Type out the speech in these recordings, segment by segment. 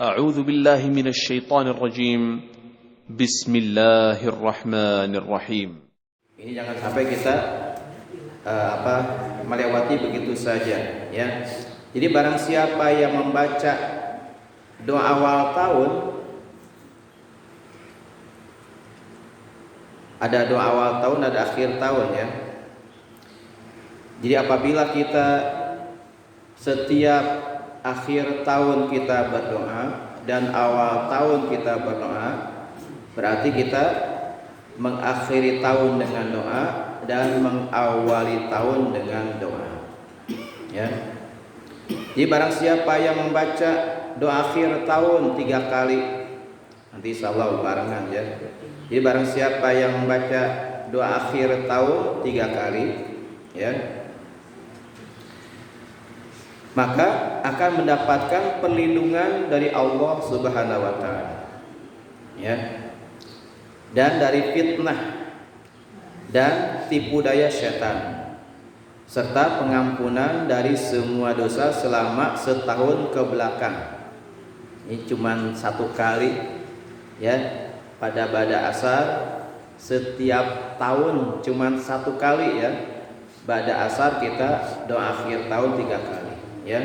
أعوذ بالله من الشيطان الرجيم بسم الله الرحمن الرحيم. Ini jangan sampai kita melewati begitu saja, ya. Jadi barang siapa yang membaca doa awal tahun, ada doa awal tahun, ada akhir tahun, ya. Jadi apabila kita setiap akhir tahun kita berdoa dan awal tahun kita berdoa, berarti kita mengakhiri tahun dengan doa dan mengawali tahun dengan doa, ya. Jadi barang siapa yang membaca doa akhir tahun 3 kali, nanti insyaallah barengan, ya. Jadi barang siapa yang membaca doa akhir tahun 3 kali, ya, maka akan mendapatkan perlindungan dari Allah Subhanahu wa taala, ya, dan dari fitnah dan tipu daya setan, serta pengampunan dari semua dosa selama setahun ke belakang. Ini cuma 1 kali, ya, pada bada asar. Setiap tahun cuma 1 kali, ya, bada asar kita doa akhir tahun 3 kali, ya.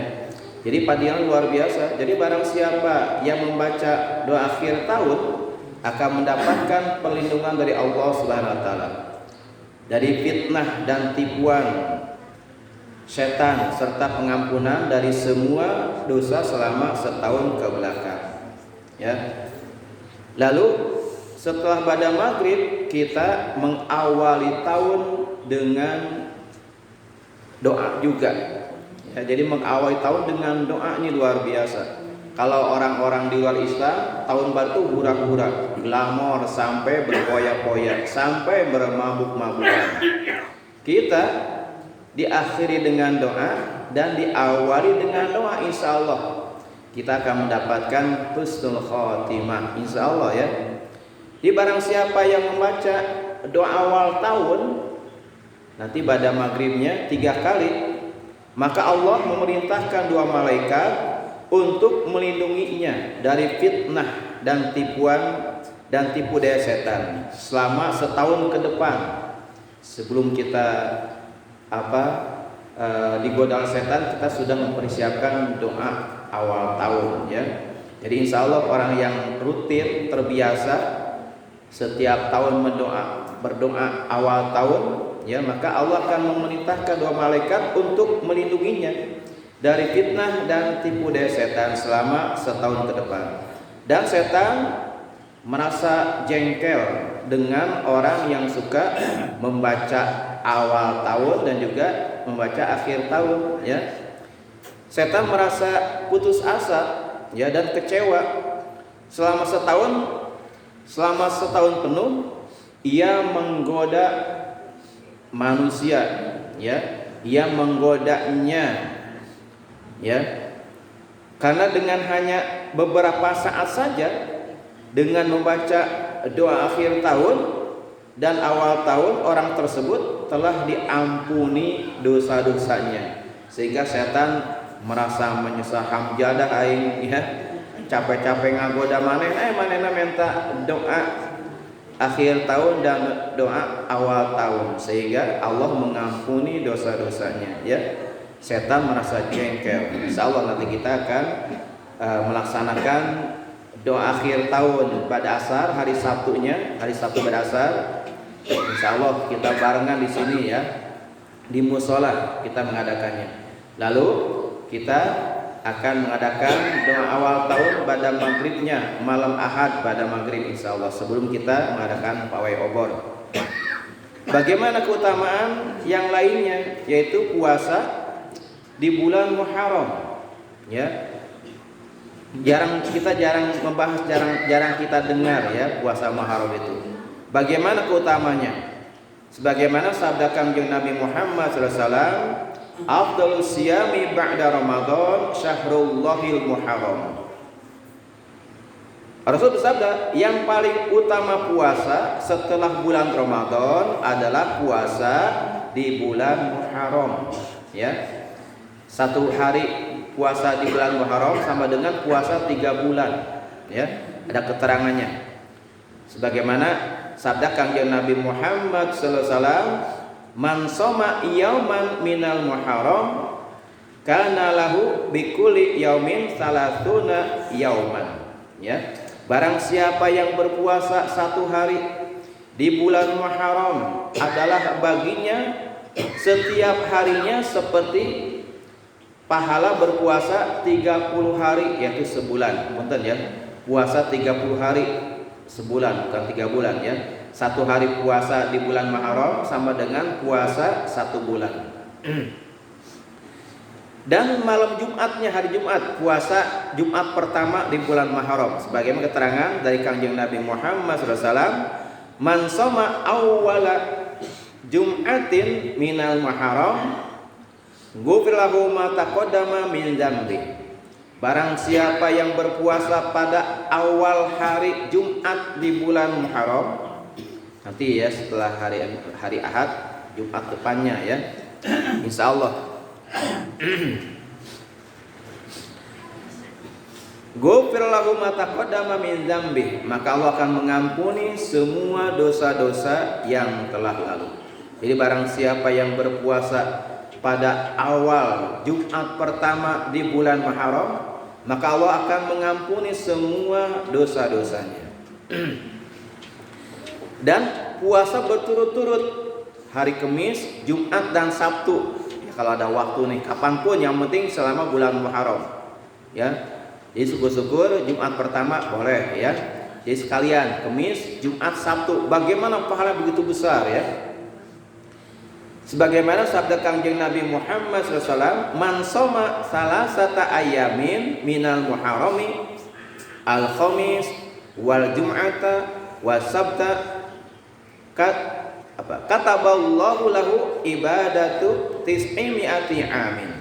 Jadi padilan luar biasa. Jadi barang siapa yang membaca doa akhir tahun akan mendapatkan perlindungan dari Allah Subhanahu wa taala dari fitnah dan tipuan setan, serta pengampunan dari semua dosa selama setahun ke belakang, ya. Lalu setelah pada maghrib kita mengawali tahun dengan doa juga, ya. Jadi mengawali tahun dengan doa ini luar biasa. Kalau orang-orang di luar Islam tahun baru itu hura-hura, glamor, sampai berpoya-poya, sampai bermabuk-mabukan. Kita diakhiri dengan doa dan diawali dengan doa, insya Allah kita akan mendapatkan husnul khotimah, insya Allah, ya. Di barang siapa yang membaca doa awal tahun nanti pada maghribnya 3 kali, maka Allah memerintahkan 2 malaikat untuk melindunginya dari fitnah dan tipuan dan tipu daya setan selama setahun ke depan. Sebelum kita digoda setan, kita sudah mempersiapkan doa awal tahun, ya. Jadi insya Allah orang yang rutin terbiasa setiap tahun berdoa awal tahun, ya, maka Allah akan memerintahkan 2 malaikat untuk melindunginya dari fitnah dan tipu daya setan selama setahun ke depan. Dan setan merasa jengkel dengan orang yang suka membaca awal tahun dan juga membaca akhir tahun, ya. Setan merasa putus asa, ya, dan kecewa selama setahun penuh ia menggoda manusia, ya, ia menggodanya, ya, karena dengan hanya beberapa saat saja dengan membaca doa akhir tahun dan awal tahun, orang tersebut telah diampuni dosa-dosanya, sehingga setan merasa menyesal, hamjadah aing, ya, capek-capek ngagoda manehna minta doa akhir tahun dan doa awal tahun, sehingga Allah mengampuni dosa-dosanya, ya. Setan merasa jengkel. Insyaallah nanti kita akan melaksanakan doa akhir tahun pada asar, hari Sabtu pada asar. Insyaallah kita barengan di sini, ya, di musola kita mengadakannya. Lalu kita akan mengadakan doa awal tahun pada maghribnya, malam Ahad pada maghrib, insyaallah, sebelum kita mengadakan pawai obor. Bagaimana keutamaan yang lainnya, yaitu puasa di bulan Muharram, ya. Jarang membahas, jarang kita dengar, ya, puasa Muharram itu. Bagaimana keutamanya? Sebagaimana sabda Kanjeng Nabi Muhammad sallallahu alaihi wasallam, afdhalus siyami ba'da Ramadan syahrullahil muharram. Rasul bersabda, yang paling utama puasa setelah bulan Ramadan adalah puasa di bulan Muharram, ya. 1 hari puasa di bulan Muharram sama dengan puasa 3 bulan. Ya, ada keterangannya. Sebagaimana sabda Kangjeng Nabi Muhammad sallallahu alaihi wasallam, "Man shoma yauman minal Muharram kana lahu bikulli yaumin salatuna yauman." Ya, barang siapa yang berpuasa 1 hari di bulan Muharram adalah baginya setiap harinya seperti pahala berpuasa 30 hari, yaitu sebulan. Punten ya, puasa 30 hari sebulan, bukan 3 bulan ya. 1 hari puasa di bulan Muharram sama dengan puasa 1 bulan. Dan malam Jumatnya, hari Jumat, puasa Jumat pertama di bulan Muharram. Sebagaimana keterangan dari Kangjeng Nabi Muhammad SAW, "Man shoma awwala Jum'atin minal Muharram ghufirlahu ma taqaddama min dzambi." Barang siapa yang berpuasa pada awal hari Jumat di bulan Muharram, nanti ya setelah hari Ahad, Jumat depannya ya, insyaallah. Ghufirlahu ma taqaddama min dzambi, maka Allah akan mengampuni semua dosa-dosa yang telah lalu. Jadi barang siapa yang berpuasa pada awal Jumat pertama di bulan Muharram, maka Allah akan mengampuni semua dosa-dosanya. Dan puasa berturut-turut hari Kamis, Jumat dan Sabtu. Ya, kalau ada waktu nih, kapanpun, yang penting selama bulan Muharram. Ya, jadi syukur-syukur Jumat pertama boleh ya. Jadi sekalian Kamis, Jumat, Sabtu. Bagaimana pahala begitu besar ya? Sebagaimana sabda Kangjeng Nabi Muhammad SAW, "Man shoma salasata ayamin minal muharrami al-khamis wal jum'ata was sabta kataballahu lahu ibadatu tis'imi'ati amin."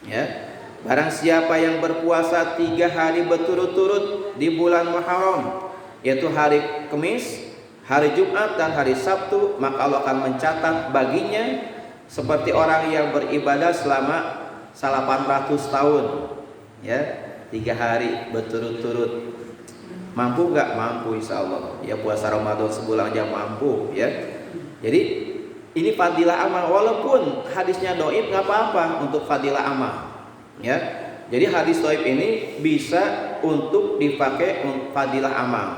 Ya, barang siapa yang berpuasa 3 hari berturut-turut di bulan Muharram, yaitu hari Kamis, hari Jumat dan hari Sabtu, maka Allah akan mencatat baginya seperti orang yang beribadah selama 800 tahun. Ya, 3 hari berturut-turut. Mampu nggak? Mampu insya Allah. Ya, puasa Ramadan sebulan aja mampu ya. Jadi ini fadilah amal, walaupun hadisnya dhaif nggak apa-apa untuk fadilah amal. Ya, jadi hadis dhaif ini bisa untuk dipakai untuk fadilah amal.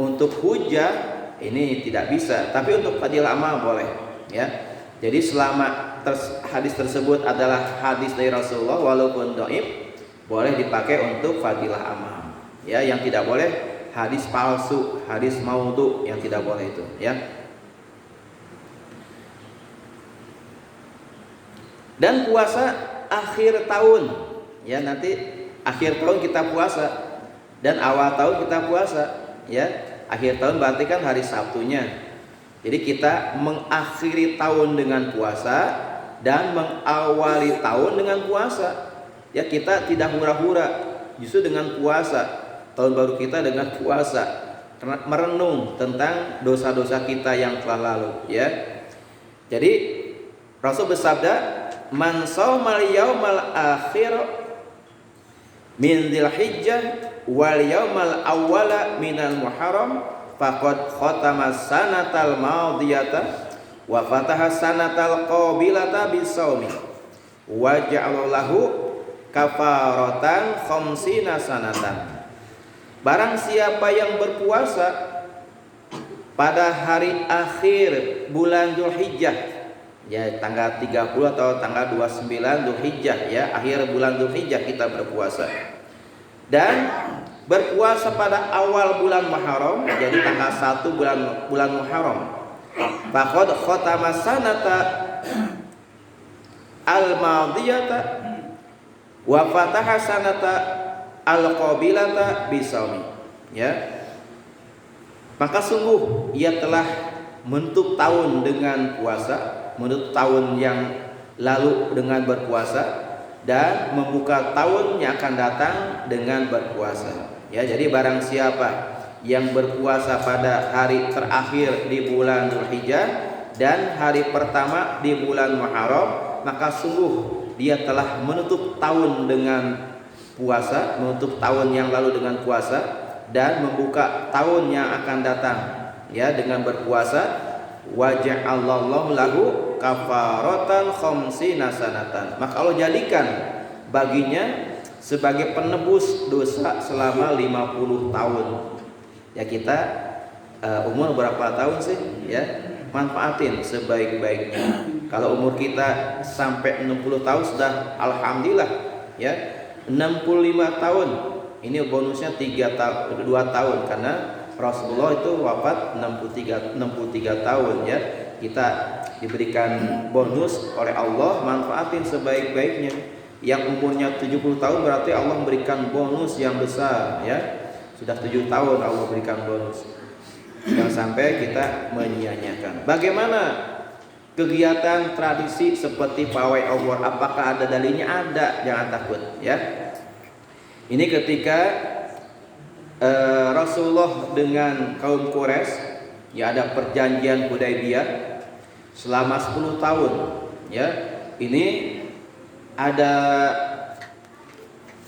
Untuk hujah ini tidak bisa, tapi untuk fadilah amal boleh ya. Jadi selama hadis tersebut adalah hadis dari Rasulullah walaupun dhaif, boleh dipakai untuk fadilah amal ya. Yang tidak boleh hadis palsu, hadis maudhu, yang tidak boleh itu ya. Dan puasa akhir tahun ya, nanti akhir tahun kita puasa dan awal tahun kita puasa ya. Akhir tahun berarti kan hari Sabtunya. Jadi kita mengakhiri tahun dengan puasa dan mengawali tahun dengan puasa. Ya, kita tidak hura-hura, justru dengan puasa. Tahun baru kita dengan puasa, merenung tentang dosa-dosa kita yang telah lalu ya. Jadi Rasul bersabda, "Man shaumal yaumal akhir min dzilhijjah wal yaumal awwala minal muharram faqad khatama sanatal madiyata wa fataha sanatal qabilata bisawmi wa ja'alallahu kafaratan khamsina sanatan." Barang siapa yang berpuasa pada hari akhir bulan Dzulhijjah ya, tanggal 30 atau tanggal 29 Dzulhijjah ya, akhir bulan Dzulhijjah kita berpuasa, dan berpuasa pada awal bulan Muharram, jadi tanggal 1 bulan Muharram, faqad khatama sanata al-madiyata wa fataha sanata al-qabilata bisawmi ya. Maka sungguh ia telah menutup tahun dengan puasa, menutup tahun yang lalu dengan berpuasa, dan membuka tahun yang akan datang dengan berpuasa ya. Jadi barang siapa yang berpuasa pada hari terakhir di bulan Dzulhijjah dan hari pertama di bulan Muharram, maka sungguh dia telah menutup tahun dengan puasa, menutup tahun yang lalu dengan puasa, dan membuka tahun yang akan datang ya dengan berpuasa, waja'allallahu lahu kafaratan khamsina sanatan, maka Allah jadikan baginya sebagai penebus dosa selama 50 tahun. Ya kita umur berapa tahun sih ya, manfaatin sebaik-baiknya. Kalau umur kita sampai 60 tahun sudah alhamdulillah ya. 65 tahun ini bonusnya 2 tahun karena Rasulullah itu wafat 63 tahun ya. Kita diberikan bonus oleh Allah, manfaatin sebaik-baiknya. Yang umurnya 70 tahun berarti Allah memberikan bonus yang besar ya. Sudah 7 tahun Allah berikan bonus. Jangan sampai kita menyia-nyiakan. Bagaimana kegiatan tradisi seperti pawai obor? Apakah ada dalilnya? Ada, jangan takut ya. Ini ketika Rasulullah dengan kaum Quraisy ya ada perjanjian Hudaybiyah selama 10 tahun ya. Ini ada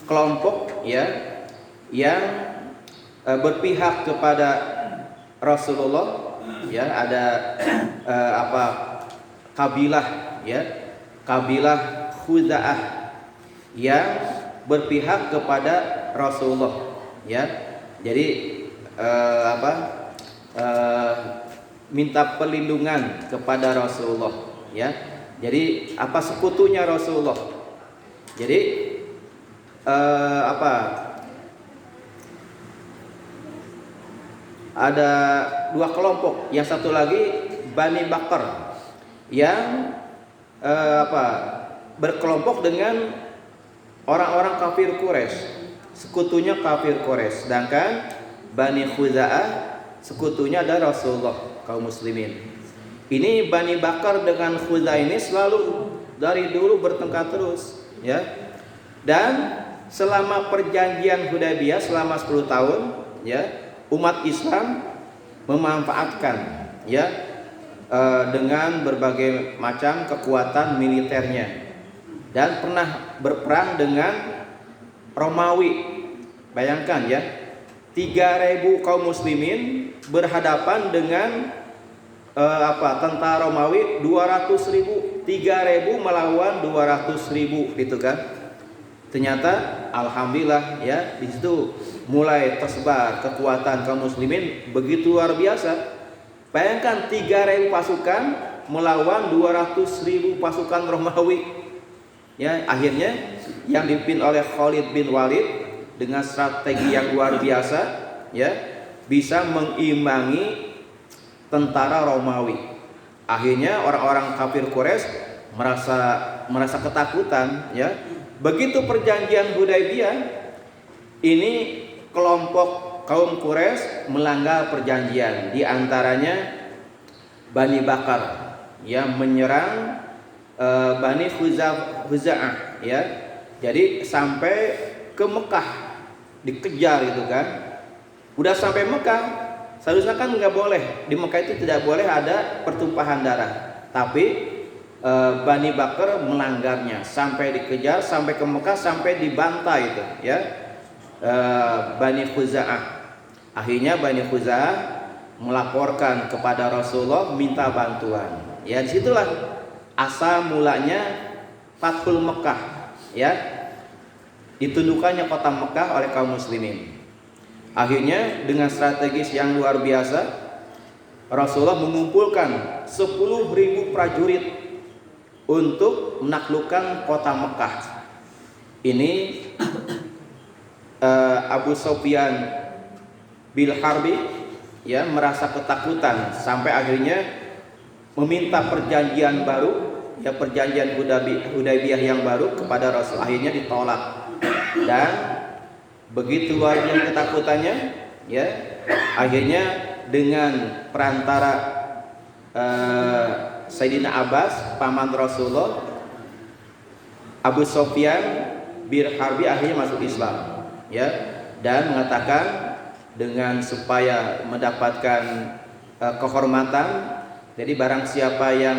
kelompok ya yang berpihak kepada Rasulullah ya, ada kabilah ya, kabilah Khuza'ah yang berpihak kepada Rasulullah ya. Jadi minta perlindungan kepada Rasulullah ya. Jadi sekutunya Rasulullah. Jadi ada 2 kelompok. Yang satu lagi Bani Bakar yang berkelompok dengan orang-orang kafir Quraisy, sekutunya kafir Quraisy. Sedangkan Bani Khuza'ah sekutunya ada Rasulullah, kaum muslimin. Ini Bani Bakar dengan Khuza'ah ini selalu dari dulu bertengkar terus ya. Dan selama perjanjian Hudaybiyah selama 10 tahun ya, umat Islam memanfaatkan ya dengan berbagai macam kekuatan militernya, dan pernah berperang dengan Romawi. Bayangkan ya, 3.000 kaum muslimin berhadapan dengan tentara Romawi 200.000, 3.000 melawan 200.000 gitu kan. Ternyata alhamdulillah ya, di situ mulai tersebar kekuatan kaum muslimin begitu luar biasa. Bayangkan 3.000 pasukan melawan 200.000 pasukan Romawi. Ya, akhirnya yang dipimpin oleh Khalid bin Walid dengan strategi yang luar biasa ya, bisa mengimbangi tentara Romawi. Akhirnya orang-orang kafir Quraisy merasa ketakutan ya. Begitu perjanjian Hudaybiyah, ini kelompok kaum Quraisy melanggar perjanjian. Di antaranya Bani Bakar yang menyerang Bani Khuza'ah ya. Jadi sampai ke Mekah dikejar gitu kan. Udah sampai Mekah, seharusnya kan nggak boleh, di Mekah itu tidak boleh ada pertumpahan darah. Tapi Bani Bakar melanggarnya, sampai dikejar, sampai ke Mekah, sampai dibantai itu ya Bani Khuza'ah. Akhirnya Bani Khuza'ah melaporkan kepada Rasulullah minta bantuan. Ya disitulah asal mulanya Fathul Mekah ya, ditundukkannya kota Mekah oleh kaum muslimin. Akhirnya dengan strategis yang luar biasa, Rasulullah mengumpulkan 10.000 prajurit untuk menaklukkan kota Mekah. Ini Abu Sufyan bin Harbi ya merasa ketakutan, sampai akhirnya meminta perjanjian baru ya, perjanjian Hudaybiyah yang baru kepada Rasul. Akhirnya ditolak, dan begitu luar biasa ketakutannya ya, akhirnya dengan perantara Sayyidina Abbas, paman Rasulullah, Abu Sufyan bin Harbi akhirnya masuk Islam ya, dan mengatakan dengan supaya mendapatkan kehormatan, jadi barang siapa yang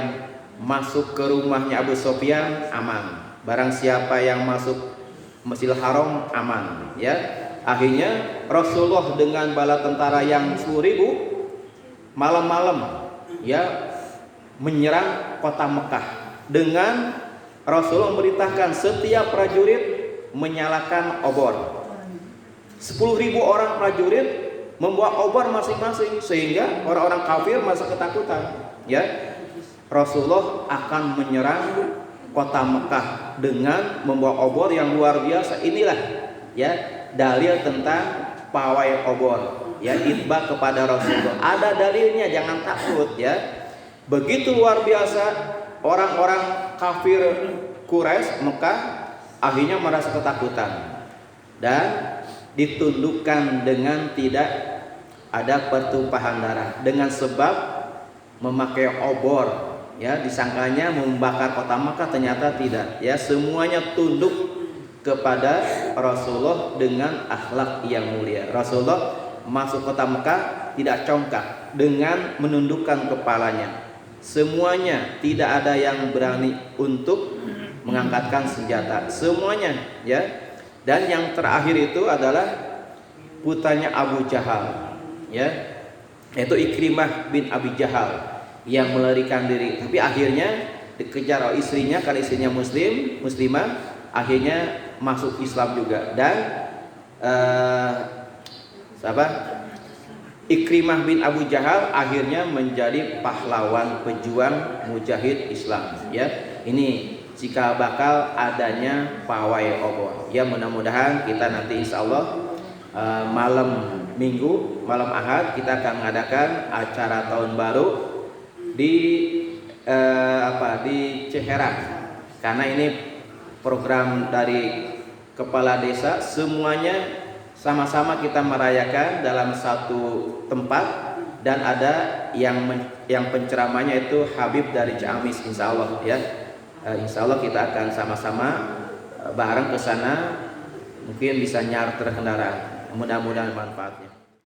masuk ke rumahnya Abu Sufyan aman Barang siapa yang masuk Masjidil Haram aman, ya. Akhirnya Rasulullah dengan bala tentara yang 10.000 malam-malam ya menyerang kota Mekah dengan Rasulullah memerintahkan setiap prajurit menyalakan obor. 10.000 orang prajurit membawa obor masing-masing sehingga orang-orang kafir merasa ketakutan, ya. Rasulullah akan menyerang kota Mekah dengan membawa obor yang luar biasa. Inilah ya dalil tentang pawai obor, ya, itba kepada Rasulullah. Ada dalilnya, jangan takut, ya. Begitu luar biasa orang-orang kafir Quraisy Mekah akhirnya merasa ketakutan dan ditundukkan dengan tidak ada pertumpahan darah dengan sebab memakai obor. Ya, disangkanya membakar kota Makkah, ternyata tidak. Ya, semuanya tunduk kepada Rasulullah dengan akhlak yang mulia. Rasulullah masuk kota Makkah tidak congkak dengan menundukkan kepalanya. Semuanya, tidak ada yang berani untuk mengangkatkan senjata. Semuanya, ya. Dan yang terakhir itu adalah putranya Abu Jahal, ya, yaitu Ikrimah bin Abi Jahal yang melarikan diri, tapi akhirnya dikejar oleh istrinya karena istrinya muslimah, akhirnya masuk Islam juga. Dan Ikrimah bin Abu Jahal akhirnya menjadi pahlawan pejuang mujahid Islam, ya. Ini jika bakal adanya pawai obor, ya. Mudah-mudahan kita nanti insya Allah malam Minggu, malam Ahad kita akan mengadakan acara tahun baru di Ciherang, karena ini program dari kepala desa, semuanya sama-sama kita merayakan dalam satu tempat, dan ada yang penceramahnya itu Habib dari Ciamis, insya Allah, ya. Insya Allah kita akan sama-sama bareng ke sana, mungkin bisa nyarter kendaraan, mudah-mudahan manfaatnya.